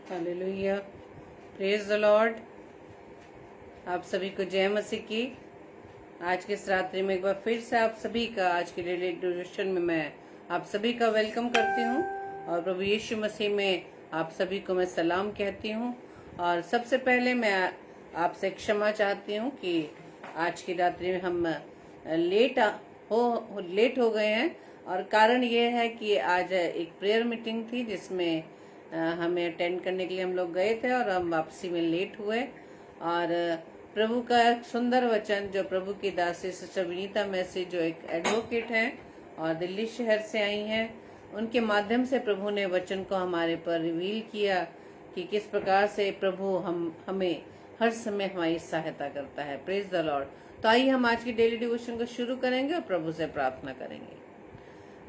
Hallelujah, praise the Lord. आप सभी को जय मसीह की। आज के इस रात्रि में एक बार फिर से आप सभी का आज के डेली डिवोशन में मैं आप सभी का वेलकम करती हूँ और प्रभु यीशु मसीह में आप सभी को मैं सलाम कहती हूँ। और सबसे पहले मैं आपसे क्षमा चाहती हूँ कि आज की रात्रि में हम लेट हो गए हैं। और कारण ये है कि आज एक प्रेयर मीटिंग थी जिसमें हमें अटेंड करने के लिए हम लोग गए थे और हम वापसी में लेट हुए। और प्रभु का एक सुंदर वचन जो प्रभु की दासी सिस्टर विनीता मैसी जो एक एडवोकेट हैं और दिल्ली शहर से आई हैं, उनके माध्यम से प्रभु ने वचन को हमारे पर रिवील किया कि किस प्रकार से प्रभु हमें हर समय हमारी सहायता करता है। Praise the Lord. तो आइए हम आज की डेली डिवोशन को शुरू करेंगे और प्रभु से प्रार्थना करेंगे।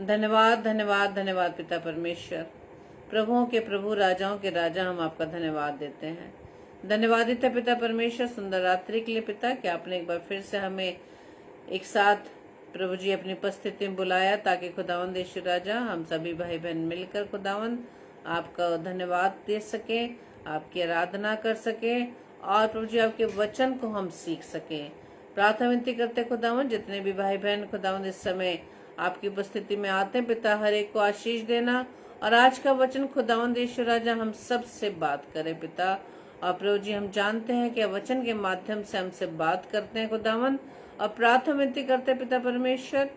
धन्यवाद धन्यवाद धन्यवाद पिता परमेश्वर, प्रभुओं के प्रभु राजाओं के राजा, हम आपका धन्यवाद देते हैं। धन्यवाद देते पिता परमेश्वर सुंदर रात्रि के लिए पिता कि आपने एक बार फिर से हमें एक साथ प्रभु जी अपनी उपस्थिति में बुलाया ताकि खुदावंद यीशु राजा हम सभी भाई बहन मिलकर खुदावंद आपका धन्यवाद दे सके, आपकी आराधना कर सके और प्रभु जी आपके वचन को हम सीख सके। प्रार्थना विनती करते खुदावंद जितने भी भाई बहन खुदावंद इस समय आपकी उपस्थिति में आते हैं पिता, हर एक को आशीष देना और आज का वचन खुदावंद यीशु राजा हम सब से बात करें पिता। और प्रभु जी हम जानते हैं कि वचन के माध्यम से हमसे बात करते हैं खुदावंद, और प्रार्थना विनती करते हैं पिता परमेश्वर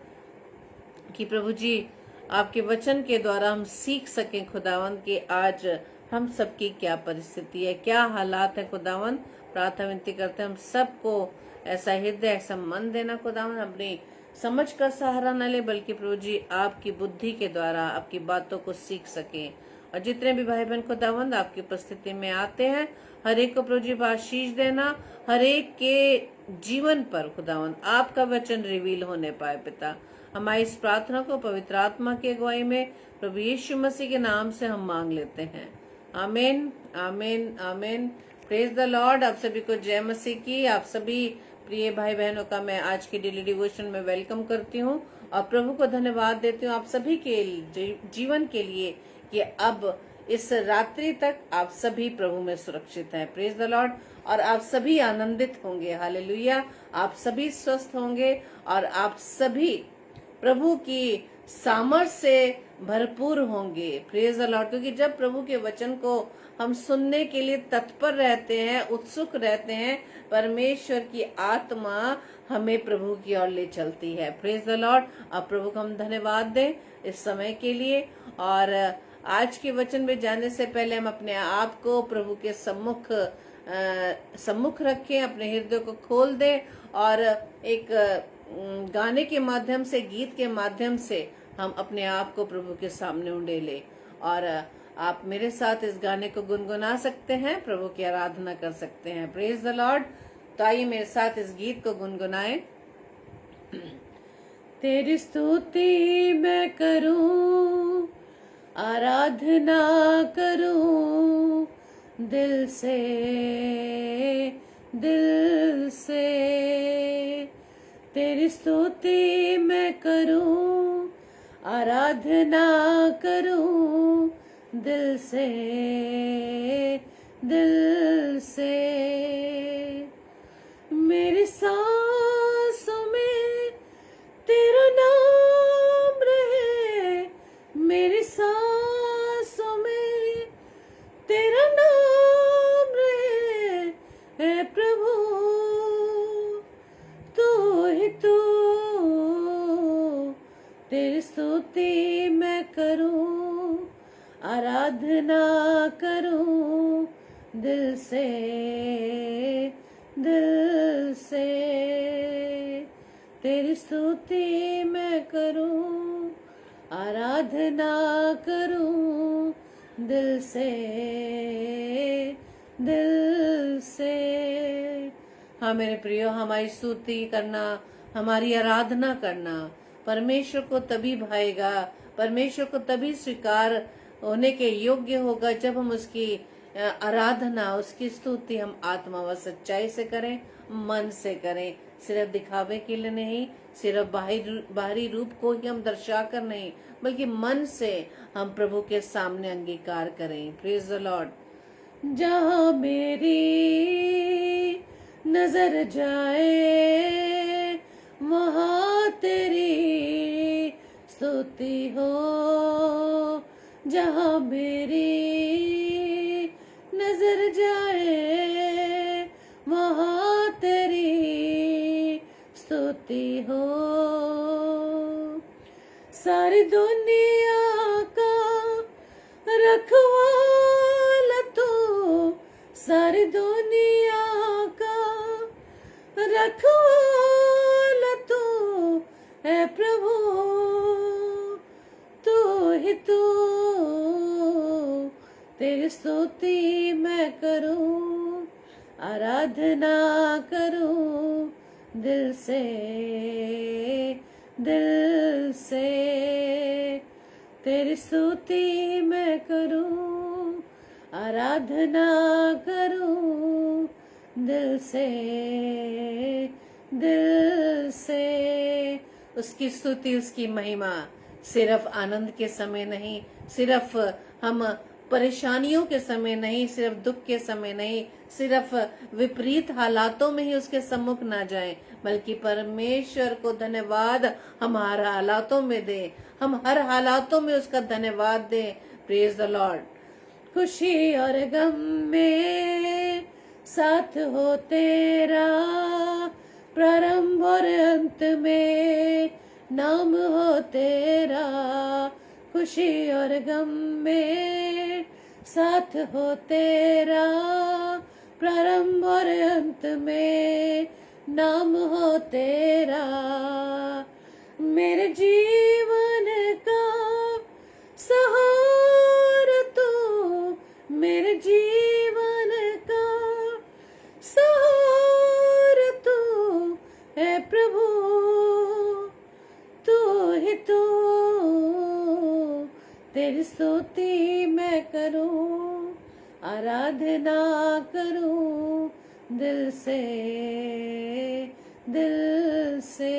कि प्रभु जी आपके वचन के द्वारा हम सीख सकें खुदावंद कि आज हम सबकी क्या परिस्थिति है, क्या हालात है खुदावंद। प्रार्थना विनती करते हैं हम सबको ऐसा हृदय ऐसा मन देना खुदावंद, अपनी समझ का सहारा न ले बल्कि प्रभु जी आपकी बुद्धि के द्वारा आपकी बातों को सीख सके। और जितने भी भाई बहन खुदावंद आपकी उपस्थिति में आते हैं हर एक को प्रभु जी आशीष देना, हर एक के जीवन पर खुदावंद आपका वचन रिवील होने पाए पिता। हमारी इस प्रार्थना को पवित्र आत्मा की अगुवाई में प्रभु यीशु मसीह के नाम से हम मांग लेते हैं। आमीन आमीन आमीन। Praise the Lord. आप सभी को जय मसीह की। आप सभी प्रिय भाई बहनों का मैं आज की डेली डिवोशन में वेलकम करती हूँ और प्रभु को धन्यवाद देती हूँ आप सभी के जीवन के लिए कि अब इस रात्रि तक आप सभी प्रभु में सुरक्षित हैं। Praise the Lord. और आप सभी आनंदित होंगे। हालेलुया। आप सभी स्वस्थ होंगे और आप सभी प्रभु की सामर्थ से भरपूर होंगे। Praise the Lord. क्योंकि जब प्रभु के वचन को हम सुनने के लिए तत्पर रहते हैं, उत्सुक रहते हैं, परमेश्वर की आत्मा हमें प्रभु की ओर ले चलती है। Praise the Lord. अब प्रभु को हम धन्यवाद दें इस समय के लिए। और आज के वचन में जाने से पहले हम अपने आप को प्रभु के सम्मुख रखें, अपने हृदय को खोल दें और एक गाने के माध्यम से, गीत के माध्यम से हम अपने आप को प्रभु के सामने उंडेले। और आप मेरे साथ इस गाने को गुनगुना सकते हैं, प्रभु की आराधना कर सकते हैं। Praise the Lord. तो आइए मेरे साथ इस गीत को गुनगुनाएं। तेरी स्तुति मैं करूं, आराधना करूं दिल से दिल से। तेरी स्तुति मैं करूं, आराधना करूं दिल से दिल से। मेरी सांसों में तेरा नाम रहे, मेरी सांसों में तेरा नाम रहे। है प्रभु तू ही तू, तेरी स्तुति मैं करूं, आराधना करूं दिल से दिल से। तेरी स्तुति मैं करूं, आराधना करूं दिल से दिल से। हाँ मेरे प्रियो, हमारी स्तुति करना, हमारी आराधना करना परमेश्वर को तभी भाएगा, परमेश्वर को तभी स्वीकार होने के योग्य होगा जब हम उसकी आराधना, उसकी स्तुति हम आत्मा व सच्चाई से करें, मन से करें। सिर्फ दिखावे के लिए नहीं, सिर्फ बाहरी रूप को ही हम दर्शा कर नहीं, बल्कि मन से हम प्रभु के सामने अंगीकार करें। Praise the Lord. जहाँ मेरी नजर जाए वहाँ तेरी स्तुति हो। जहाँ मेरी नजर जाए वहाँ तेरी स्तुति हो। सारी दुनिया का रखवाला तू, सारी दुनिया का रखवाला तू है प्रभु। तू ही तू, तेरी स्तुति मैं करूं, आराधना करूं दिल से, दिल से। तेरी स्तुति मैं करूं, आराधना करूं दिल से, दिल से। उसकी स्तुति, उसकी महिमा सिर्फ आनंद के समय नहीं, सिर्फ हम परेशानियों के समय नहीं, सिर्फ दुख के समय नहीं, सिर्फ विपरीत हालातों में ही उसके सम्मुख ना जाएं, बल्कि परमेश्वर को धन्यवाद हम हर हालातों में दें, हम हर हालातों में उसका धन्यवाद दें। Praise the Lord. खुशी और गम में साथ हो तेरा, प्रारंभ और अंत में नाम हो तेरा। खुशी और गम में साथ हो तेरा, प्रारंभ और अंत में नाम हो तेरा। मेरे जीवन का सहारा तू, मेरे जीवन का सहारा तू है प्रभु। तू ही तू, तेरी स्तुति मैं करूं, आराधना करूं दिल से, दिल से।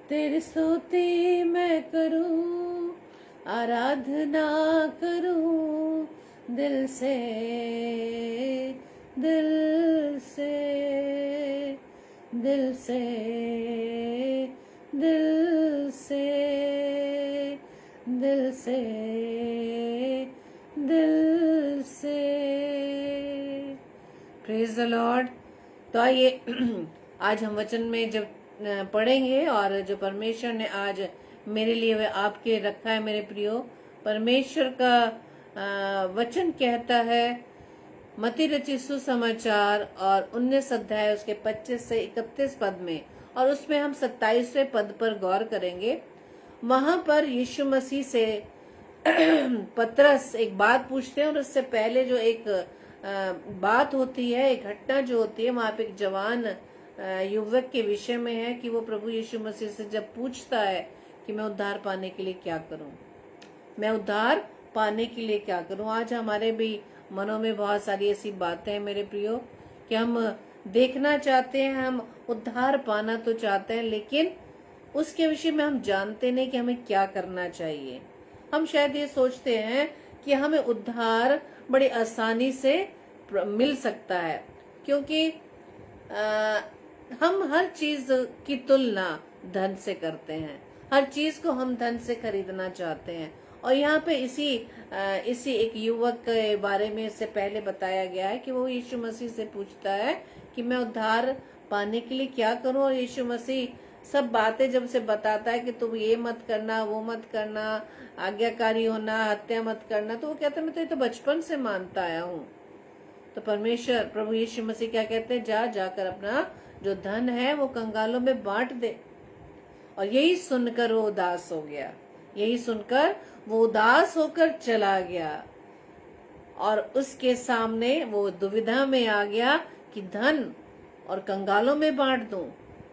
तेरी स्तुति मैं करूं, आराधना करूं दिल से, दिल से, दिल से, दिल से, दिल से, दिल से। Praise the Lord. तो आइए आज हम वचन में जब पढ़ेंगे, और जो परमेश्वर ने आज मेरे लिए वे आपके रखा है मेरे प्रियो, परमेश्वर का वचन कहता है मत्ती रचित सुसमाचार और 19 अध्याय उसके 25 से 31 पद में, और उसमें हम 27वें पद पर गौर करेंगे। वहां पर यीशु मसीह से पतरस एक बात पूछते हैं, और उससे पहले जो एक बात होती है, एक घटना जो होती है, वहां पे एक जवान युवक के विषय में है कि वो प्रभु यीशु मसीह से जब पूछता है कि मैं उद्धार पाने के लिए क्या करूं, मैं उद्धार पाने के लिए क्या करूं। आज हमारे भी मनों में बहुत सारी ऐसी बातें हैं मेरे प्रियो कि हम देखना चाहते हैं, हम उद्धार पाना तो चाहते हैं, लेकिन उसके विषय में हम जानते नहीं कि हमें क्या करना चाहिए। हम शायद ये सोचते हैं कि हमें उद्धार बड़ी आसानी से मिल सकता है, क्योंकि हम हर चीज की तुलना धन से करते हैं, हर चीज को हम धन से खरीदना चाहते हैं। और यहाँ पे इसी एक युवक के बारे में इससे पहले बताया गया है कि वो यीशु मसीह से पूछता है कि मैं उद्धार पाने के लिए क्या करूं, और यीशु मसीह सब बातें जब से बताता है कि तुम ये मत करना, वो मत करना, आज्ञाकारी होना, हत्या मत करना, तो वो कहता है मैं तो ये तो बचपन से मानता आया हूँ। तो परमेश्वर प्रभु यीशु मसीह क्या कहते हैं, जाकर अपना जो धन है वो कंगालों में बांट दे। और यही सुनकर वो उदास हो गया, यही सुनकर वो उदास होकर चला गया, और उसके सामने वो दुविधा में आ गया कि धन और कंगालों में बांट दूं।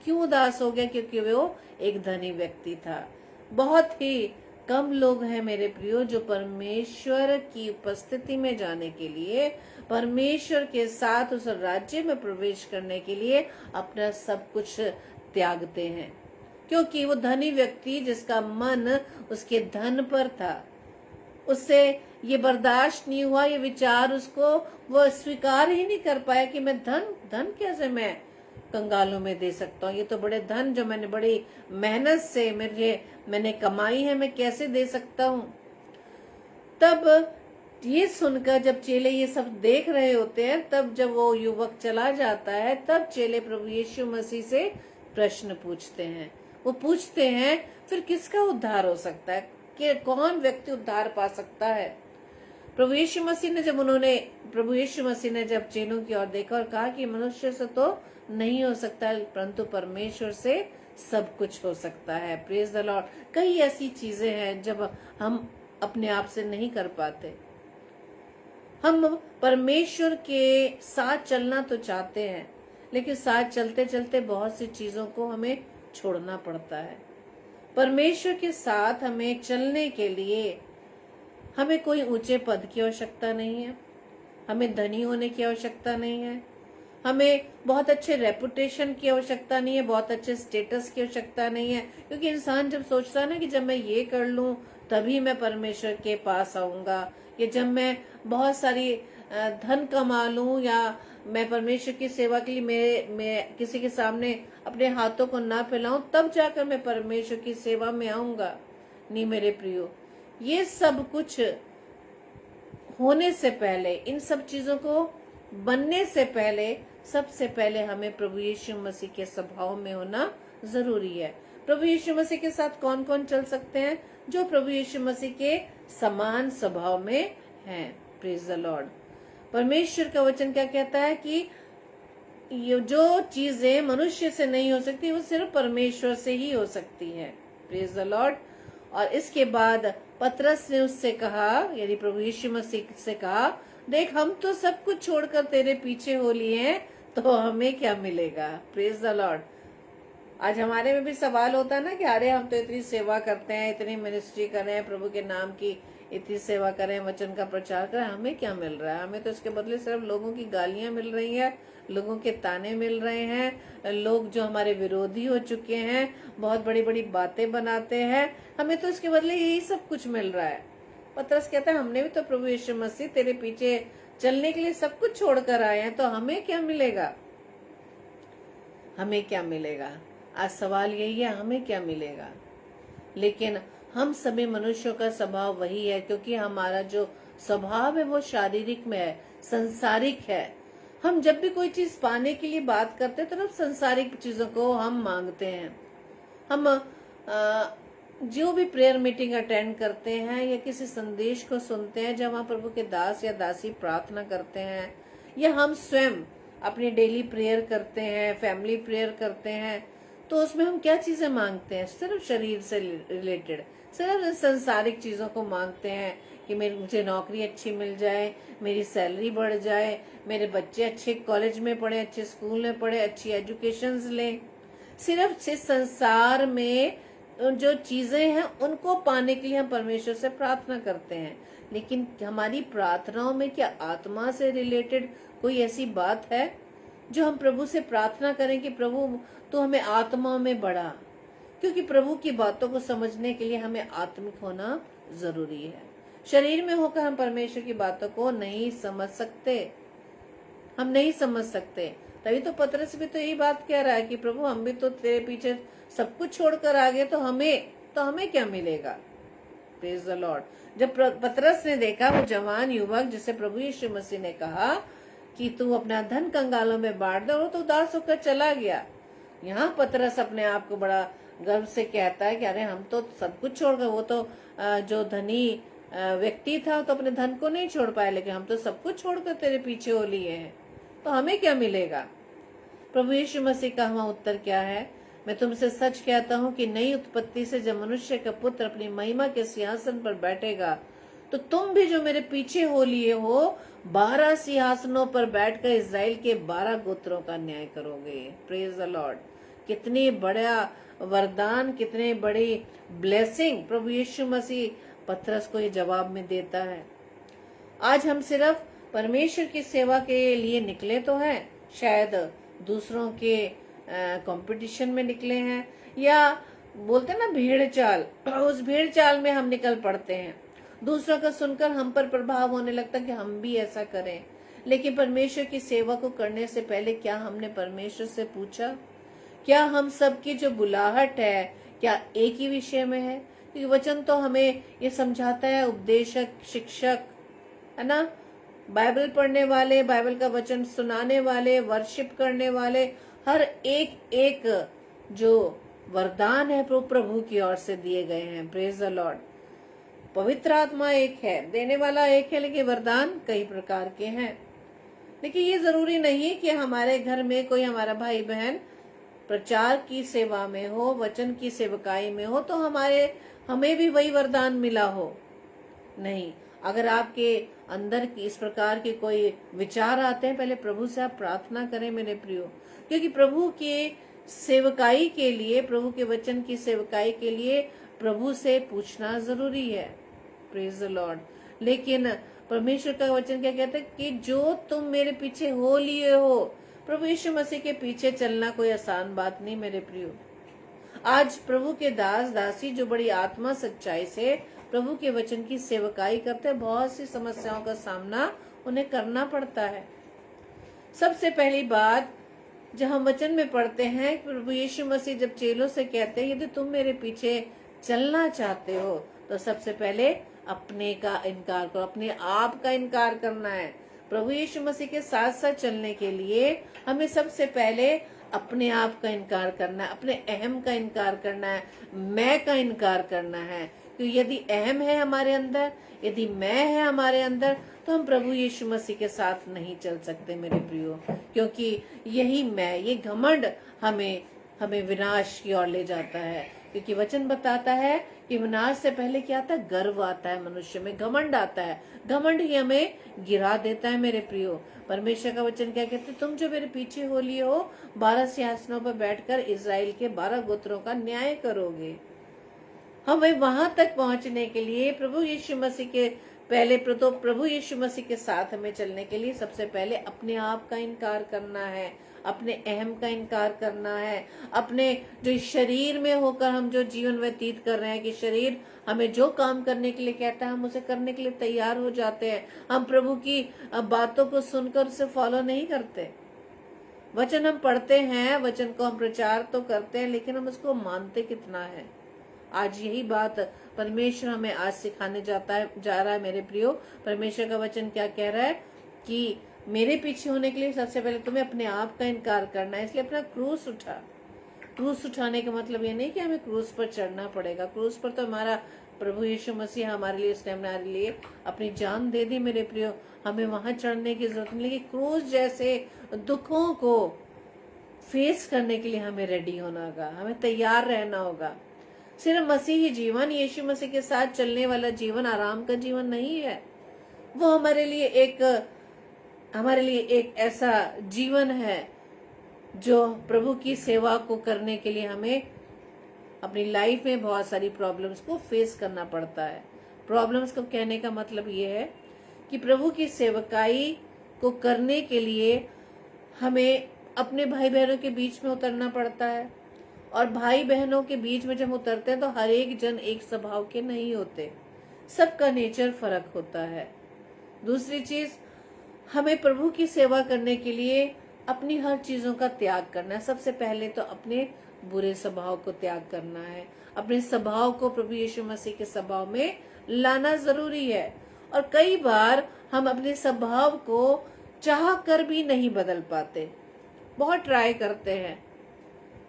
क्यों उदास हो गया? क्योंकि वो एक धनी व्यक्ति था। बहुत ही कम लोग हैं मेरे प्रियो जो परमेश्वर की उपस्थिति में जाने के लिए, परमेश्वर के साथ उस राज्य में प्रवेश करने के लिए अपना सब कुछ त्यागते हैं। क्योंकि वो धनी व्यक्ति जिसका मन उसके धन पर था, उससे ये बर्दाश्त नहीं हुआ, ये विचार उसको वो स्वीकार ही नहीं कर पाया कि मैं धन कैसे मैं कंगालों में दे सकता हूँ। ये तो बड़े धन जो मैंने बड़ी मेहनत से मैंने कमाई है, मैं कैसे दे सकता हूँ। तब ये सुनकर जब चेले ये सब देख रहे होते हैं, तब जब वो युवक चला जाता है, तब चेले प्रभु यीशु मसीह से प्रश्न पूछते हैं। वो पूछते हैं फिर किसका उद्धार हो सकता है, कि कौन व्यक्ति उद्धार पा सकता है। प्रभु यीशु मसीह ने जब चेलों की ओर देखा और कहा कि मनुष्य से तो नहीं हो सकता, परंतु परमेश्वर से सब कुछ हो सकता है। Praise the Lord. कई ऐसी चीजें हैं जब हम अपने आप से नहीं कर पाते। हम परमेश्वर के साथ चलना तो चाहते हैं, लेकिन साथ चलते चलते बहुत सी चीजों को हमें छोड़ना पड़ता है। परमेश्वर के साथ हमें चलने के लिए हमें कोई ऊंचे पद की आवश्यकता नहीं है, हमें धनी होने की आवश्यकता नहीं है, हमें बहुत अच्छे रेपुटेशन की आवश्यकता नहीं है, बहुत अच्छे स्टेटस की आवश्यकता नहीं है। क्योंकि इंसान जब सोचता है ना कि जब मैं ये कर लूं तभी मैं परमेश्वर के पास आऊंगा, या जब मैं बहुत सारी धन कमा लूं, या मैं परमेश्वर की सेवा के लिए मैं किसी के सामने अपने हाथों को ना फैलाऊं, तब जाकर मैं परमेश्वर की सेवा में आऊंगा। नहीं मेरे प्रियो, ये सब कुछ होने से पहले, इन सब चीजों को बनने से पहले, सबसे पहले हमें प्रभु यीशु मसीह के स्वभाव में होना जरूरी है। प्रभु यीशु मसीह के साथ कौन कौन चल सकते हैं? जो प्रभु यीशु मसीह के समान स्वभाव में हैं। Praise the Lord. परमेश्वर का वचन क्या कहता है कि ये जो चीजें मनुष्य से नहीं हो सकती वो सिर्फ परमेश्वर से ही हो सकती है। Praise the Lord. और इसके बाद पतरस ने उससे कहा, यानी प्रभु यीशु मसीह से कहा, देख हम तो सब कुछ छोड़कर तेरे पीछे हो लिए हैं, तो हमें क्या मिलेगा। Praise the Lord. आज हमारे में भी सवाल होता है ना कि अरे हम तो इतनी सेवा करते हैं, इतनी मिनिस्ट्री कर रहे हैं, प्रभु के नाम की इतनी सेवा करें, वचन का प्रचार करें, हमें क्या मिल रहा है? हमें तो इसके बदले सिर्फ लोगों की गालियां मिल रही है, लोगों के ताने मिल रहे हैं, लोग जो हमारे विरोधी हो चुके हैं बहुत बड़ी बड़ी बातें बनाते हैं, हमें तो इसके बदले यही सब कुछ मिल रहा है। पतरस कहता है हमने भी तो प्रभु यीशु मसीह तेरे पीछे चलने के लिए सब कुछ छोड़कर आए हैं, तो हमें क्या मिलेगा? हमें क्या मिलेगा? आज सवाल यही है, हमें क्या मिलेगा? लेकिन हम सभी मनुष्यों का स्वभाव वही है, क्योंकि हमारा जो स्वभाव है वो शारीरिक में है, संसारिक है। हम जब भी कोई चीज पाने के लिए बात करते हैं तो हम संसारिक चीजों को हम मांगते हैं। हम जो भी प्रेयर मीटिंग अटेंड करते हैं या किसी संदेश को सुनते हैं जब हम प्रभु के दास या दासी प्रार्थना करते हैं, या हम स्वयं अपनी डेली प्रेयर करते हैं, फैमिली प्रेयर करते हैं, तो उसमें हम क्या चीजें मांगते हैं? सिर्फ शरीर से रिलेटेड, सिर्फ संसारिक चीजों को मांगते हैं कि मुझे नौकरी अच्छी मिल जाए, मेरी सैलरी बढ़ जाए, मेरे बच्चे अच्छे कॉलेज में पढ़े, अच्छे स्कूल में पढ़े, अच्छी एजुकेशन लें। सिर्फ से संसार में जो चीजें हैं उनको पाने के लिए हम परमेश्वर से प्रार्थना करते हैं। लेकिन हमारी प्रार्थनाओं में क्या आत्मा से रिलेटेड कोई ऐसी बात है जो हम प्रभु से प्रार्थना करें कि प्रभु तो हमें आत्मा में बढ़ा? क्योंकि प्रभु की बातों को समझने के लिए हमें आत्मिक होना जरूरी है। शरीर में होकर हम परमेश्वर की बातों को नहीं समझ सकते, हम नहीं समझ सकते। तभी तो पतरस भी तो यही बात कह रहा है कि प्रभु हम भी तो तेरे पीछे सब कुछ छोड़कर आ गए, तो हमें क्या मिलेगा? Praise the Lord. जब पतरस ने देखा वो जवान युवक जिसे प्रभु यीशु मसीह ने कहा कि तू अपना धन कंगालों में बांट दे, वो तो उदास होकर चला गया। यहाँ पतरस अपने आप को बड़ा गर्व से कहता है कि अरे हम तो सब कुछ छोड़ गए। वो तो जो धनी व्यक्ति था तो अपने धन को नहीं छोड़ पाया, लेकिन हम तो सब कुछ छोड़कर तेरे पीछे हो लिए हैं, तो हमें क्या मिलेगा? प्रभु यीशु मसीह का वहाँ उत्तर क्या है? मैं तुमसे सच कहता हूँ कि नई उत्पत्ति से जब मनुष्य का पुत्र अपनी महिमा के सिंहासन पर बैठेगा, तो तुम भी जो मेरे पीछे हो लिए हो 12 सिंहासनों पर बैठकर इजराइल के 12 गोत्रों का न्याय करोगे। Praise the Lord. कितनी बड़ा वरदान, कितने बड़ी ब्लेसिंग प्रभु यीशु मसीह पतरस को ये जवाब में देता है। आज हम सिर्फ परमेश्वर की सेवा के लिए निकले तो हैं, शायद दूसरों के कंपटीशन में निकले हैं, या बोलते ना भेड़ चाल, उस भेड़ चाल में हम निकल पड़ते हैं। दूसरों का सुनकर हम पर प्रभाव होने लगता कि हम भी ऐसा करें। लेकिन परमेश्वर की सेवा को करने से पहले क्या हमने परमेश्वर से पूछा? क्या हम सबकी जो बुलाहट है क्या एक ही विषय में है? क्योंकि वचन तो हमें ये समझाता है, उपदेशक, शिक्षक, है ना, बाइबल पढ़ने वाले, बाइबल का वचन सुनाने वाले, वर्शिप करने वाले, हर एक एक जो वरदान है प्रभु की ओर से दिए गए हैं। Praise the Lord. पवित्र आत्मा एक है, देने वाला एक है, लेकिन वरदान कई प्रकार के हैं। लेकिन ये जरूरी नहीं कि हमारे घर में कोई हमारा भाई बहन प्रचार की सेवा में हो, वचन की सेवकाई में हो, तो हमें भी वही वरदान मिला हो। नहीं, अगर आपके अंदर की इस प्रकार के कोई विचार आते हैं, पहले प्रभु से आप प्रार्थना करें मेरे प्रियो, क्योंकि प्रभु के सेवकाई के लिए, प्रभु के वचन की सेवकाई के लिए प्रभु से पूछना जरूरी है। Praise the Lord. लेकिन परमेश्वर का वचन क्या कहता है कि जो तुम मेरे पीछे हो लिए हो, प्रभु यीशु मसीह के पीछे चलना कोई आसान बात नहीं मेरे प्रियो। आज प्रभु के दास दासी जो बड़ी आत्मा सच्चाई से प्रभु के वचन की सेवकाई करते हैं, बहुत सी समस्याओं का सामना उन्हें करना पड़ता है। सबसे पहली बात, जब हम वचन में पढ़ते हैं, प्रभु यीशु मसीह जब चेलों से कहते हैं यदि तुम मेरे पीछे चलना चाहते हो तो सबसे पहले अपने का इनकार करो, अपने आप का इनकार करना है। प्रभु यीशु मसीह के साथ साथ चलने के लिए हमें सबसे पहले अपने आप का इनकार करना है, अपने अहम का इनकार करना है, मैं का इनकार करना है। क्योंकि यदि अहम है हमारे अंदर, यदि मैं है हमारे अंदर, तो हम प्रभु यीशु मसीह के साथ नहीं चल सकते मेरे प्रियो। क्योंकि यही मैं, ये घमंड हमें विनाश की ओर ले जाता है। क्योंकि वचन बताता है कि विनाश से पहले क्या आता है? गर्व आता है मनुष्य में, घमंड आता है। घमंड ही हमें गिरा देता है मेरे प्रियो। परमेश्वर का वचन क्या कहते हैं? तुम जो मेरे पीछे हो लिए हो, 12 सिंहासनों पर बैठकर इजराइल के 12 गोत्रों का न्याय करोगे। हमें वहां तक पहुंचने के लिए प्रभु यीशु मसीह के प्रभु यीशु मसीह के साथ हमें चलने के लिए सबसे पहले अपने आप का इनकार करना है, अपने अहम का इनकार करना है, अपने जो शरीर में होकर हम जो जीवन व्यतीत कर रहे हैं, कि शरीर हमें जो काम करने के लिए कहता है हम उसे करने के लिए तैयार हो जाते हैं। हम प्रभु की बातों को सुनकर उसे फॉलो नहीं करते। वचन हम पढ़ते हैं, वचन को हम प्रचार तो करते हैं, लेकिन हम उसको मानते कितना है? आज यही बात परमेश्वर हमें आज सिखाने जा रहा है मेरे प्रियो। परमेश्वर का वचन क्या कह रहा है कि मेरे पीछे होने के लिए सबसे पहले तुम्हें अपने आप का इनकार करना है, इसलिए अपना क्रूस उठा। क्रूस उठाने का मतलब ये नहीं कि हमें क्रूस पर चढ़ना पड़ेगा। क्रूस पर तो हमारा प्रभु यीशु मसीह हमारे लिए, उसने हमारे लिए अपनी जान दे दी मेरे प्रियो। हमें वहां चढ़ने की जरूरत नहीं, लेकिन क्रूस जैसे दुखों को फेस करने के लिए हमें रेडी होना होगा, हमें तैयार रहना होगा। सिर्फ मसीही जीवन, यीशु मसीह के साथ चलने वाला जीवन आराम का जीवन नहीं है। वो हमारे लिए एक ऐसा जीवन है जो प्रभु की सेवा को करने के लिए हमें अपनी लाइफ में बहुत सारी प्रॉब्लम्स को फेस करना पड़ता है। प्रॉब्लम्स को कहने का मतलब ये है कि प्रभु की सेवकाई को करने के लिए हमें अपने भाई बहनों के बीच में उतरना पड़ता है। और भाई बहनों के बीच में जब उतरते हैं तो हर एक जन एक स्वभाव के नहीं होते, सबका नेचर फर्क होता है। दूसरी चीज, हमें प्रभु की सेवा करने के लिए अपनी हर चीजों का त्याग करना है। सबसे पहले तो अपने बुरे स्वभाव को त्याग करना है, अपने स्वभाव को प्रभु यीशु मसीह के स्वभाव में लाना जरूरी है। और कई बार हम अपने स्वभाव को चाह कर भी नहीं बदल पाते, बहुत ट्राई करते हैं।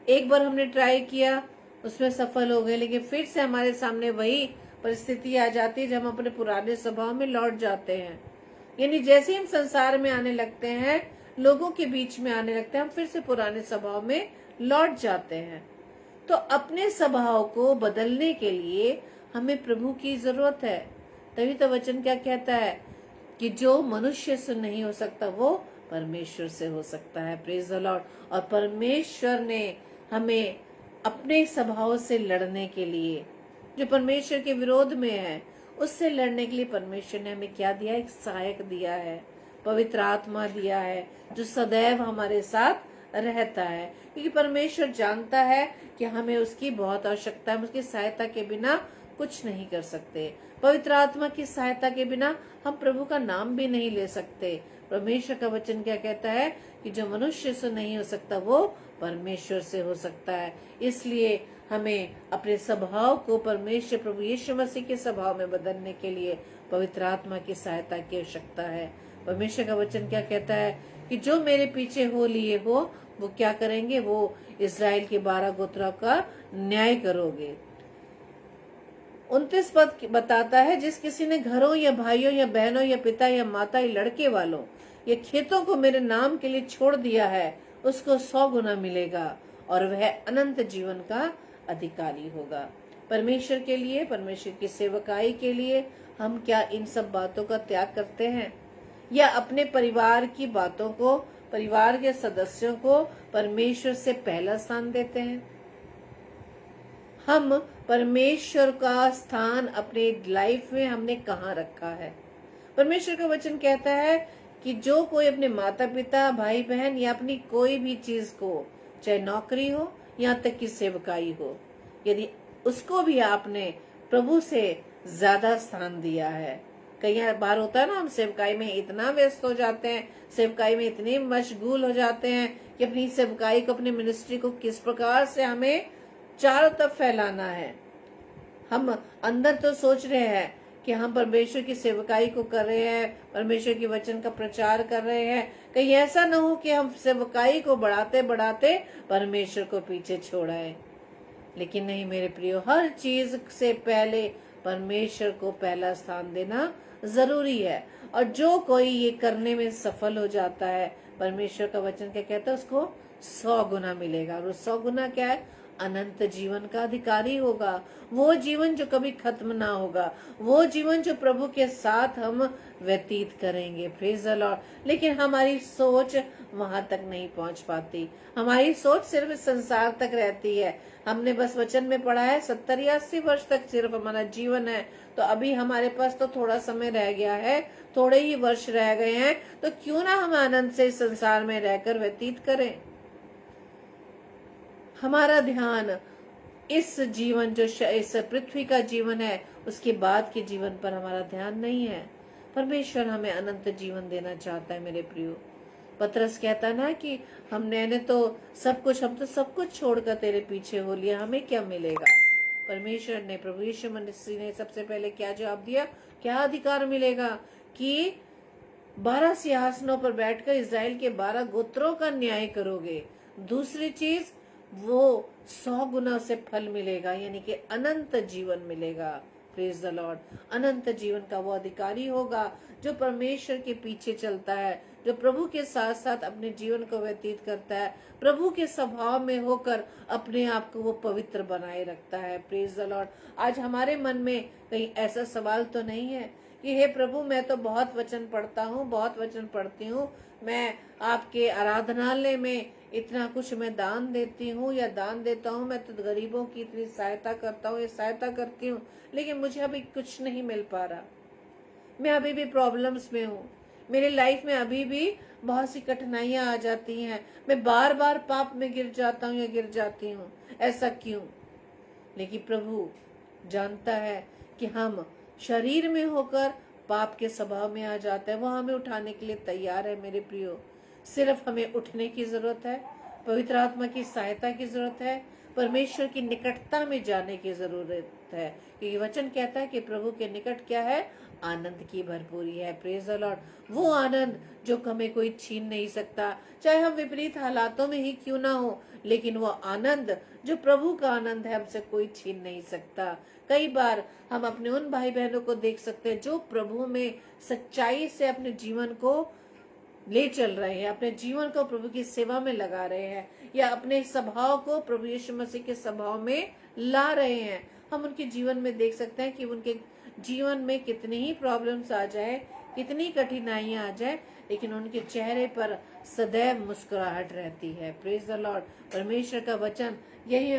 एक बार हमने ट्राई किया, उसमें सफल हो गए, लेकिन फिर से हमारे सामने वही परिस्थिति आ जाती है जब हम अपने पुराने स्वभाव में लौट जाते हैं। यानी जैसे हम संसार में आने लगते हैं, लोगों के बीच में आने लगते हैं, हम फिर से पुराने स्वभाव में लौट जाते हैं। तो अपने स्वभाव को बदलने के लिए हमें प्रभु की जरूरत है। तभी तो वचन क्या कहता है कि जो मनुष्य से नहीं हो सकता वो परमेश्वर से हो सकता है। Praise the Lord. और परमेश्वर ने हमें अपने स्वभाव से लड़ने के लिए, जो परमेश्वर के विरोध में है, उससे लड़ने के लिए परमेश्वर ने हमें क्या दिया? एक सहायक दिया है, पवित्र आत्मा दिया है, जो सदैव हमारे साथ रहता है। क्योंकि परमेश्वर जानता है कि हमें उसकी बहुत आवश्यकता है, उसकी सहायता के बिना कुछ नहीं कर सकते। पवित्र आत्मा की सहायता के बिना हम प्रभु का नाम भी नहीं ले सकते। परमेश्वर का वचन क्या कहता है कि जो मनुष्य से नहीं हो सकता वो परमेश्वर से हो सकता है। इसलिए हमें अपने स्वभाव को परमेश्वर प्रभु यीशु मसीह के स्वभाव में बदलने के लिए पवित्र आत्मा की सहायता की आवश्यकता है। परमेश्वर का वचन क्या कहता है कि जो मेरे पीछे हो लिए हो वो क्या करेंगे, वो इस्राएल के 12 गोत्रों का न्याय करोगे। 29 पद बताता है, जिस किसी ने घरों या भाइयों या बहनों या पिता या माता या लड़के वालों या खेतों को मेरे नाम के लिए छोड़ दिया है उसको 100 गुना मिलेगा और वह अनंत जीवन का अधिकारी होगा। परमेश्वर के लिए, परमेश्वर की सेवकाई के लिए हम क्या इन सब बातों का त्याग करते हैं या अपने परिवार की बातों को, परिवार के सदस्यों को परमेश्वर से पहला स्थान देते हैं? हम परमेश्वर का स्थान अपने लाइफ में हमने कहाँ रखा है? परमेश्वर का वचन कहता है कि जो कोई अपने माता पिता, भाई बहन या अपनी कोई भी चीज को, चाहे नौकरी हो यहाँ तक कि सेवकाई हो, यदि उसको भी आपने प्रभु से ज्यादा स्थान दिया है। कई बार होता है ना, हम सेवकाई में इतना व्यस्त हो जाते हैं, सेवकाई में इतने मशगूल हो जाते हैं कि अपनी सेवकाई को, अपनी मिनिस्ट्री को किस प्रकार से हमें चारों तरफ फैलाना है। हम अंदर तो सोच रहे हैं कि हम परमेश्वर की सेवकाई को कर रहे हैं, परमेश्वर के वचन का प्रचार कर रहे हैं। कहीं ऐसा न हो कि हम सेवकाई को बढ़ाते बढ़ाते परमेश्वर को पीछे छोड़ाएं। लेकिन नहीं मेरे प्रियो, हर चीज से पहले परमेश्वर को पहला स्थान देना जरूरी है। और जो कोई ये करने में सफल हो जाता है, परमेश्वर का वचन क्या कहता है, उसको 100 गुना मिलेगा। और 100 गुना क्या है? अनंत जीवन का अधिकारी होगा। वो जीवन जो कभी खत्म ना होगा, वो जीवन जो प्रभु के साथ हम व्यतीत करेंगे। Praise the Lord. लेकिन हमारी सोच वहां तक नहीं पहुंच पाती। हमारी सोच सिर्फ संसार तक रहती है। हमने बस वचन में पढ़ा है 70 या 80 वर्ष तक सिर्फ हमारा जीवन है, तो अभी हमारे पास तो थोड़ा समय रह गया है, थोड़े ही वर्ष रह गए हैं, तो क्यों ना हम आनंद से संसार में रहकर व्यतीत करें। हमारा ध्यान इस जीवन, जो इस पृथ्वी का जीवन है, उसके बाद के जीवन पर हमारा ध्यान नहीं है। परमेश्वर हमें अनंत जीवन देना चाहता है मेरे प्रियो। पतरस कहता ना कि हम तो सब कुछ छोड़कर तेरे पीछे हो लिया, हमें क्या मिलेगा? परमेश्वर ने, प्रभु यीशु मसीह ने सबसे पहले क्या जवाब दिया? क्या अधिकार मिलेगा? कि 12 सिंहासनों पर बैठकर इस्राएल के 12 गोत्रों का न्याय करोगे। दूसरी चीज, वो 100 गुना से फल मिलेगा, यानी कि अनंत जीवन मिलेगा। Praise the Lord. अनंत जीवन का वो अधिकारी होगा जो परमेश्वर के पीछे चलता है, जो प्रभु के साथ साथ अपने जीवन को व्यतीत करता है, प्रभु के स्वभाव में होकर अपने आप को वो पवित्र बनाए रखता है। Praise the Lord. आज हमारे मन में कहीं ऐसा सवाल तो नहीं है कि हे प्रभु, मैं तो बहुत वचन पढ़ता हूँ, बहुत वचन पढ़ती हूँ, मैं आपके आराधनालय में इतना कुछ मैं दान देती हूँ या दान देता हूँ, मैं तो गरीबों की इतनी सहायता करता हूँ या सहायता करती हूँ, लेकिन मुझे अभी कुछ नहीं मिल पा रहा। मैं अभी भी प्रॉब्लम्स में हूँ, मेरे लाइफ में अभी भी बहुत सी कठिनाइयां आ जाती हैं, मैं बार बार पाप में गिर जाता हूँ या गिर जाती हूँ, ऐसा क्यों? लेकिन प्रभु जानता है कि हम शरीर में होकर पाप के स्वभाव में आ जाते हैं, वो हमें उठाने के लिए तैयार है मेरे प्रियो। सिर्फ हमें उठने की जरूरत है, पवित्र आत्मा की सहायता की जरूरत है, परमेश्वर की निकटता में जाने की जरूरत है। क्योंकि वचन कहता है कि प्रभु के निकट क्या है? आनंद की भरपूरी है। Praise the Lord. वो आनंद जो हमें कोई छीन नहीं सकता, चाहे हम विपरीत हालातों में ही क्यों ना हो, लेकिन वो आनंद जो प्रभु का आनंद है, हमसे कोई छीन नहीं सकता। कई बार हम अपने उन भाई बहनों को देख सकते हैं जो प्रभु में सच्चाई से अपने जीवन को ले चल रहे हैं, अपने जीवन को प्रभु की सेवा में लगा रहे हैं, या अपने स्वभाव को प्रभु यीशु मसीह के स्वभाव में ला रहे हैं। हम उनके जीवन में देख सकते हैं कि उनके जीवन में कितनी ही प्रॉब्लम्स आ जाए, कितनी कठिनाइयां आ जाए, लेकिन उनके चेहरे पर सदैव मुस्कुराहट रहती है। Praise the Lord. परमेश्वर का वचन यही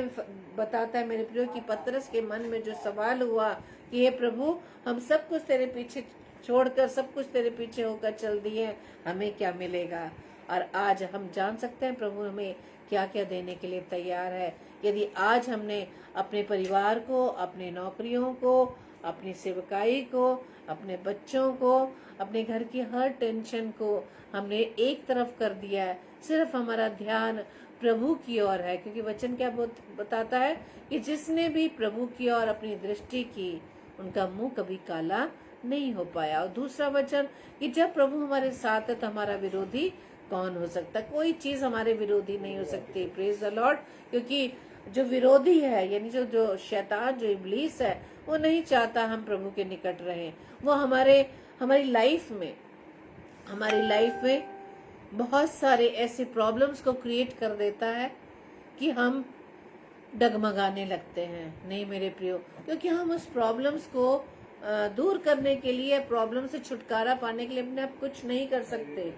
बताता है मेरे प्रियो कि पतरस के मन में जो सवाल हुआ कि हे प्रभु, हम सब कुछ तेरे पीछे छोड़कर, सब कुछ तेरे पीछे होकर चल दिए, हमें क्या मिलेगा? और आज हम जान सकते हैं प्रभु हमें क्या क्या देने के लिए तैयार है। यदि आज हमने अपने परिवार को, अपने नौकरियों को, अपनी सेवकाई को, अपने बच्चों को, अपने घर की हर टेंशन को हमने एक तरफ कर दिया है, सिर्फ हमारा ध्यान प्रभु की ओर है, क्योंकि वचन क्या बताता है कि जिसने भी प्रभु की ओर अपनी दृष्टि की उनका मुंह कभी काला नहीं हो पाया। और दूसरा वचन कि जब प्रभु हमारे साथ है तो हमारा विरोधी कौन हो सकता? कोई चीज हमारे विरोधी नहीं हो सकती। Praise the Lord. क्योंकि जो विरोधी है यानी जो शैतान, जो इब्लीस है, वो नहीं चाहता हम प्रभु के निकट रहें। वो हमारी लाइफ में बहुत सारे ऐसे प्रॉब्लम्स को क्रिएट कर देता है कि हम डगमगाने लगते हैं। नहीं मेरे प्रियो, क्योंकि हम उस प्रॉब्लम्स को दूर करने के लिए, प्रॉब्लम से छुटकारा पाने के लिए अपने आप कुछ नहीं कर सकते।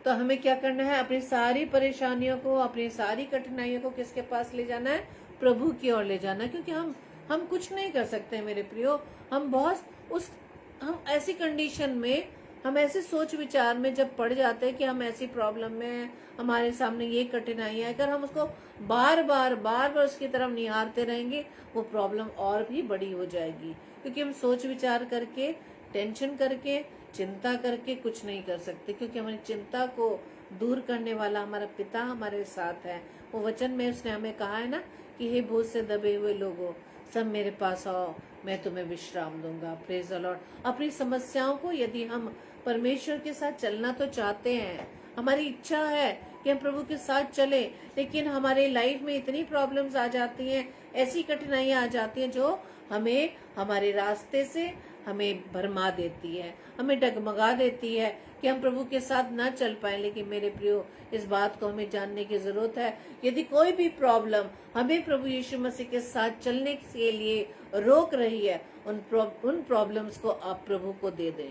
तो हमें क्या करना है? अपनी सारी परेशानियों को, अपनी सारी कठिनाइयों को किसके पास ले जाना है? प्रभु की ओर ले जाना है। क्योंकि हम कुछ नहीं कर सकते मेरे प्रियो। हम ऐसी कंडीशन में, हम ऐसे सोच विचार में जब पड़ जाते हैं कि हम ऐसी प्रॉब्लम में हैं, हमारे सामने ये कठिनाइयां, अगर हम उसको बार बार उसकी तरफ निहारते रहेंगे, वो प्रॉब्लम और भी बड़ी हो जाएगी। क्योंकि हम सोच विचार करके, टेंशन करके, चिंता करके कुछ नहीं कर सकते। क्योंकि हमारी चिंता को दूर करने वाला हमारा पिता हमारे साथ है। वो वचन में उसने हमें कहा है ना कि हे बोझ से दबे हुए लोगों, सब मेरे पास आओ, मैं तुम्हें विश्राम दूंगा। Praise the Lord. अपनी समस्याओं को, यदि हम परमेश्वर के साथ चलना तो चाहते हैं, हमारी इच्छा है कि हम प्रभु के साथ चले, लेकिन हमारे लाइफ में इतनी प्रॉब्लम्स आ जाती हैं, ऐसी कठिनाइयां आ जाती हैं जो हमें हमारे रास्ते से हमें भरमा देती है, हमें डगमगा देती है कि हम प्रभु के साथ ना चल पाए। लेकिन मेरे प्रियो, इस बात को हमें जानने की जरूरत है, यदि कोई भी प्रॉब्लम हमें प्रभु यीशु मसीह के साथ चलने के लिए रोक रही है, उन प्रॉब्लम्स को आप प्रभु को दे दें।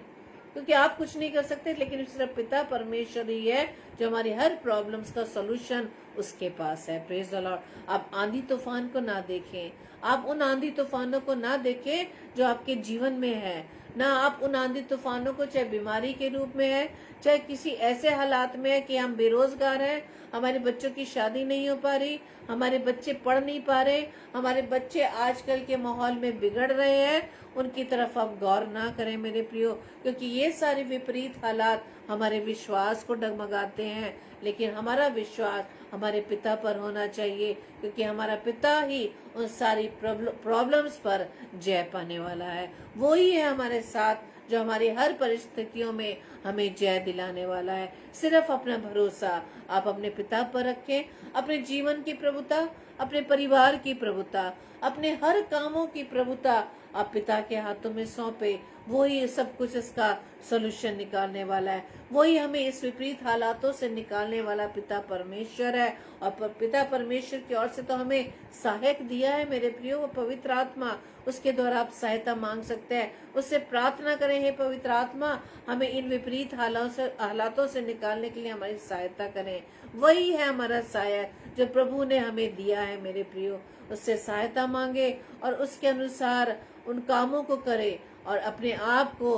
क्योंकि आप कुछ नहीं कर सकते, लेकिन सिर्फ पिता परमेश्वर ही है जो हमारी हर प्रॉब्लम्स का सॉल्यूशन उसके पास है। Praise the Lord. आप आंधी तूफान को ना देखें, आप उन आंधी तूफानों को ना देखें जो आपके जीवन में है, ना आप उन आंधी तूफानों को, चाहे बीमारी के रूप में है, चाहे किसी ऐसे हालात में है कि हम बेरोजगार हैं, हमारे बच्चों की शादी नहीं हो पा रही, हमारे बच्चे पढ़ नहीं पा रहे, हमारे बच्चे आजकल के माहौल में बिगड़ रहे हैं, उनकी तरफ आप गौर ना करें मेरे प्रियो। क्योंकि ये सारे विपरीत हालात हमारे विश्वास को डगमगाते हैं, लेकिन हमारा विश्वास हमारे पिता पर होना चाहिए, क्योंकि हमारा पिता ही उन सारी प्रॉब्लम्स पर जय पाने वाला है। वो ही है हमारे साथ जो हमारी हर परिस्थितियों में हमें जय दिलाने वाला है। सिर्फ अपना भरोसा आप अपने पिता पर रखें, अपने जीवन की प्रभुता, अपने परिवार की प्रभुता, अपने हर कामों की प्रभुता आप पिता के हाथों में सौंपे। वो ही सब कुछ इसका सॉल्यूशन निकालने वाला है। वही हमें इस विपरीत हालातों से निकालने वाला पिता परमेश्वर है। और पिता परमेश्वर की ओर से तो हमें सहायक दिया है मेरे प्रियो, वो पवित्र आत्मा। उसके द्वारा आप सहायता मांग सकते हैं, उससे प्रार्थना करें, हे पवित्र आत्मा हमें इन विपरीत हालातों से निकालने के लिए हमारी सहायता करें। वही है हमारा सहायक जो प्रभु ने हमें दिया है मेरे प्रियो। उससे सहायता मांगे और उसके अनुसार उन कामों को करे और अपने आप को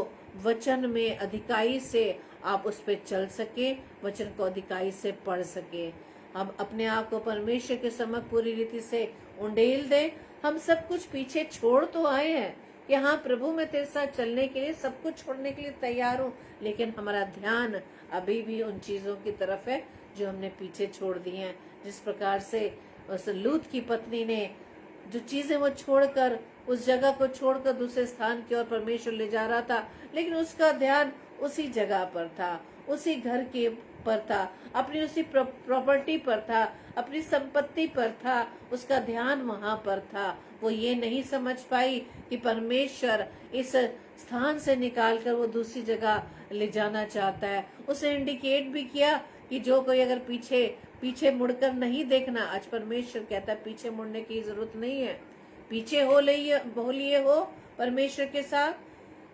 वचन में अधिकाई से आप उस पर चल सके, वचन को अधिकाई से पढ़ सके। हम अपने आप को परमेश्वर के समक्ष पूरी रीति से उंडेल दें। हम सब कुछ पीछे छोड़ तो आए हैं कि हाँ प्रभु मैं तेरे साथ चलने के लिए सब कुछ छोड़ने के लिए तैयार हूँ, लेकिन हमारा ध्यान अभी भी उन चीजों की तरफ है जो हमने पीछे छोड़ दी हैं। जिस प्रकार से उस लूत की पत्नी ने जो चीजें वो छोड़कर, उस जगह को छोड़कर दूसरे स्थान की ओर परमेश्वर ले जा रहा था, लेकिन उसका ध्यान उसी जगह पर था, उसी घर के पर था, अपनी उसी प्रॉपर्टी पर था, अपनी संपत्ति पर था, उसका ध्यान वहां पर था। वो ये नहीं समझ पाई कि परमेश्वर इस स्थान से निकालकर वो दूसरी जगह ले जाना चाहता है। उसे इंडिकेट भी किया कि जो कोई अगर पीछे मुड़कर नहीं देखना, आज परमेश्वर कहता है पीछे मुड़ने की जरूरत नहीं है, पीछे हो लिए हो परमेश्वर के साथ।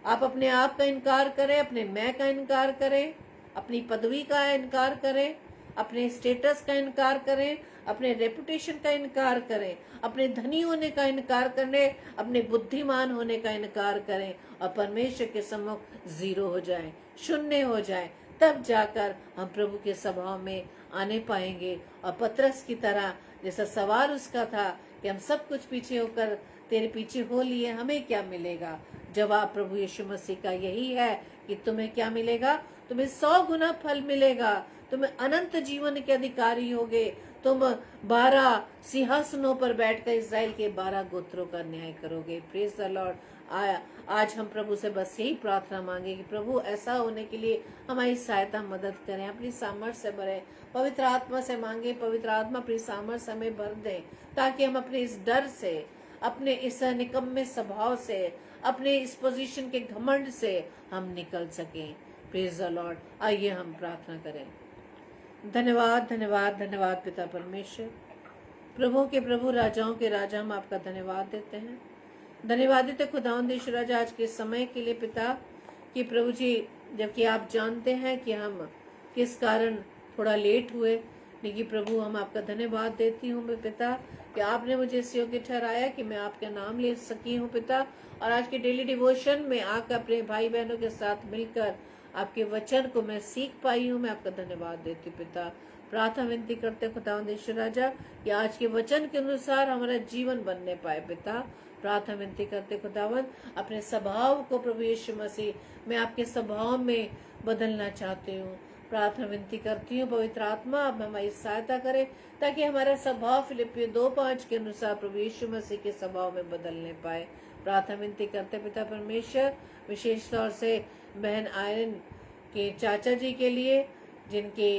आप अपने आप का इनकार करें, अपने मैं का इनकार करें, अपनी पदवी का इनकार करें, अपने स्टेटस का इनकार करें, अपने रेपुटेशन का इनकार करें, अपने धनी होने का इनकार करें, अपने बुद्धिमान होने का इनकार करें और परमेश्वर के सम्मुख जीरो हो जाएं, शून्य हो जाएं, तब जाकर हम प्रभु के स्वभाव में आने पाएंगे। और पतरस की तरह जैसा सवाल उसका था कि हम सब कुछ पीछे होकर तेरे पीछे हो लिए, हमें क्या मिलेगा? जवाब प्रभु यीशु मसीह का यही है कि तुम्हें क्या मिलेगा? तुम्हें 100 गुना फल मिलेगा, तुम्हें अनंत जीवन के अधिकारी होगे, तुम 12 सिंहासनों पर बैठकर इस्राएल के 12 गोत्रों का न्याय करोगे। Praise the Lord. आज हम प्रभु से बस यही प्रार्थना मांगे कि प्रभु ऐसा होने के लिए हमारी सहायता मदद करें, अपनी सामर्थ्य से भरें, पवित्र आत्मा से मांगे, पवित्र आत्मा अपनी सामर्थ्य हमें भर दें, ताकि हम अपने इस डर से, अपने इस निकम्मे स्वभाव से, अपने इस पोजीशन के घमंड से हम निकल सकें। Praise the Lord. आइए हम प्रार्थना करें। धन्यवाद धन्यवाद धन्यवाद पिता परमेश्वर, प्रभु के प्रभु, राजाओं के राजा, हम आपका धन्यवाद देते हैं। धन्यवाद देते खुदावंद यीशु राजा आज के समय के लिए पिता कि प्रभु जी, जबकि आप जानते हैं कि हम किस कारण थोड़ा लेट हुए, लेकिन प्रभु हम आपका धन्यवाद देती हूँ पिता कि आपने मुझे इस योग्य ठहराया कि मैं आपका नाम ले सकी हूँ पिता, और आज के डेली डिवोशन में आकर अपने भाई बहनों के साथ मिलकर आपके वचन को मैं सीख पाई हूँ। मैं आपका धन्यवाद देती पिता। प्रार्थना विनती करते खुदावंद यीशु राजा कि आज के वचन के अनुसार हमारा जीवन बनने पाए पिता। प्रार्थना विनती करते खुदावंद, अपने स्वभाव को प्रभु यीशु मसीह, मैं आपके स्वभाव में बदलना चाहती हूँ। प्रार्थना विनती करती हूँ पवित्र आत्मा अब हमारी सहायता करे, ताकि हमारा स्वभाव फिलिपियों 2:5 के अनुसार प्रभु यीशु मसीह के स्वभाव में बदलने पाए। प्रार्थना विनती करते पिता परमेश्वर, विशेष तौर से बहन आयरन के चाचा जी के लिए, जिनके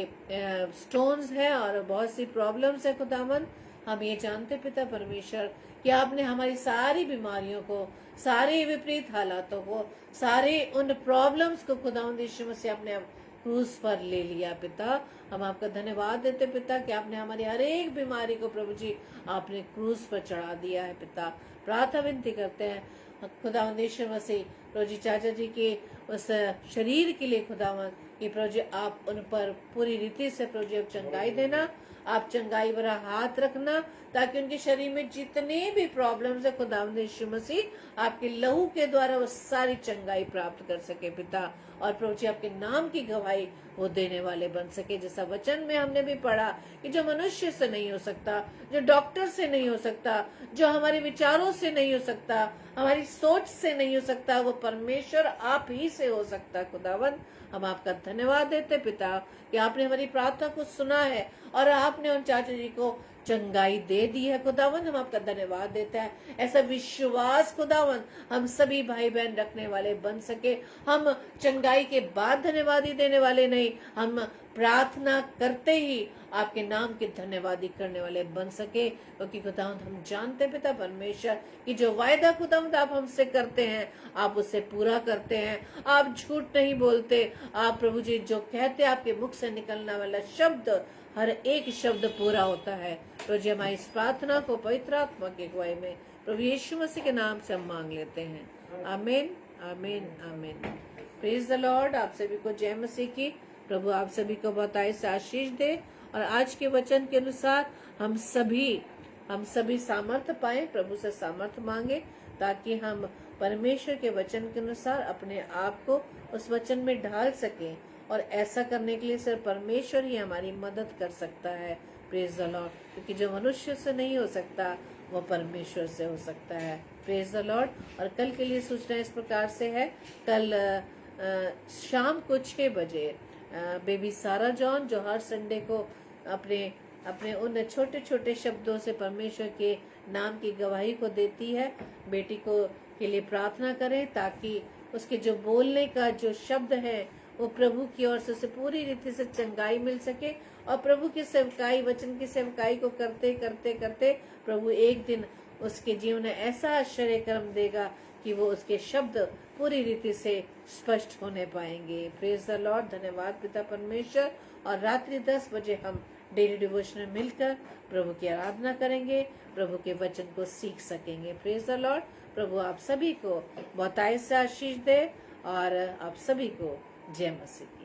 स्टोन्स हैं और बहुत सी प्रॉब्लम्स है खुदावंद, हम ये जानते पिता परमेश्वर कि आपने हमारी सारी बीमारियों को, सारे विपरीत हालातों को, सारे उन प्रॉब्लम्स को खुदावंद यीशु मसीह अपने क्रूज पर ले लिया पिता। हम आपका धन्यवाद देते पिता कि आपने हमारी हर एक बीमारी को प्रभु जी आपने क्रूज पर चढ़ा दिया है पिता। प्रार्थना विनती करते हैं खुदावंद यीशु मसीह प्रभु जी चाचा जी के उस शरीर के लिए खुदावंद कि प्रभु जी आप उन पर पूरी रीति से प्रभु जी आप चंगाई देना, आप चंगाई भरा हाथ रखना, ताकि उनके शरीर में जितने भी प्रॉब्लम्स है खुदावंद यीशु मसीह आपके लहू के द्वारा वो सारी चंगाई प्राप्त कर सके पिता। और प्रभु जी आपके नाम की गवाही वो देने वाले बन सके, जैसा वचन में हमने भी पढ़ा कि जो मनुष्य से नहीं हो सकता, जो डॉक्टर से नहीं हो सकता, जो हमारे विचारों से नहीं हो सकता, हमारी सोच से नहीं हो सकता, वो परमेश्वर आप ही से हो सकता। खुदावंद हम आपका धन्यवाद देते पिता कि आपने हमारी प्रार्थना को सुना है और आपने उन चाचा जी को चंगाई दे दी है खुदावंद। हम आपका धन्यवाद देता है। ऐसा विश्वास खुदावंद हम सभी भाई बहन रखने वाले बन सके। हम चंगाई के बाद धन्यवादी देने वाले नहीं, हम प्रार्थना करते ही आपके नाम के धन्यवादी करने वाले बन सके, क्योंकि खुदावंद हम जानते पिता परमेश्वर कि जो वायदा खुदावंद आप हमसे करते हैं आप उसे पूरा करते हैं। आप झूठ नहीं बोलते। आप प्रभु जी जो कहते हैं आपके मुख से निकलने वाला शब्द, हर एक शब्द पूरा होता है। प्रभु जी हमारी इस प्रार्थना को पवित्र आत्मा की अगुवाई में प्रभु यीशु मसीह के नाम से हम मांग लेते हैं। आमीन आमीन आमीन। Praise the Lord. आप सभी को जय मसीह की। प्रभु आप सभी को बताए से आशीष दे, और आज के वचन के अनुसार हम सभी सामर्थ्य पाए, प्रभु से सामर्थ्य मांगे, ताकि हम परमेश्वर के वचन के अनुसार अपने आप को उस वचन में ढाल सकें। और ऐसा करने के लिए सिर्फ परमेश्वर ही हमारी मदद कर सकता है। Praise the Lord. क्योंकि जो मनुष्य से नहीं हो सकता वो परमेश्वर से हो सकता है। Praise the Lord. और कल के लिए सूचना इस प्रकार से है, कल शाम को 6 बजे बेबी सारा जॉन, जो हर संडे को अपने उन छोटे छोटे शब्दों से परमेश्वर के नाम की गवाही को देती है, बेटी को के लिए प्रार्थना करें, ताकि उसके जो बोलने का जो शब्द है वो प्रभु की ओर से पूरी रीति से चंगाई मिल सके। और प्रभु की सेवकाई, वचन की सेवकाई को करते करते करते प्रभु एक दिन उसके जीवन में ऐसा आश्चर्य कर्म देगा कि वो उसके शब्द पूरी रीति से स्पष्ट होने पाएंगे। Praise the Lord. धन्यवाद पिता परमेश्वर। और रात्रि 10 बजे हम डेली डिवोशन में मिलकर प्रभु की आराधना करेंगे, प्रभु के वचन को सीख सकेंगे। Praise the Lord. प्रभु आप सभी को बहुतायत से आशीष दे, और आप सभी को जय मसीह।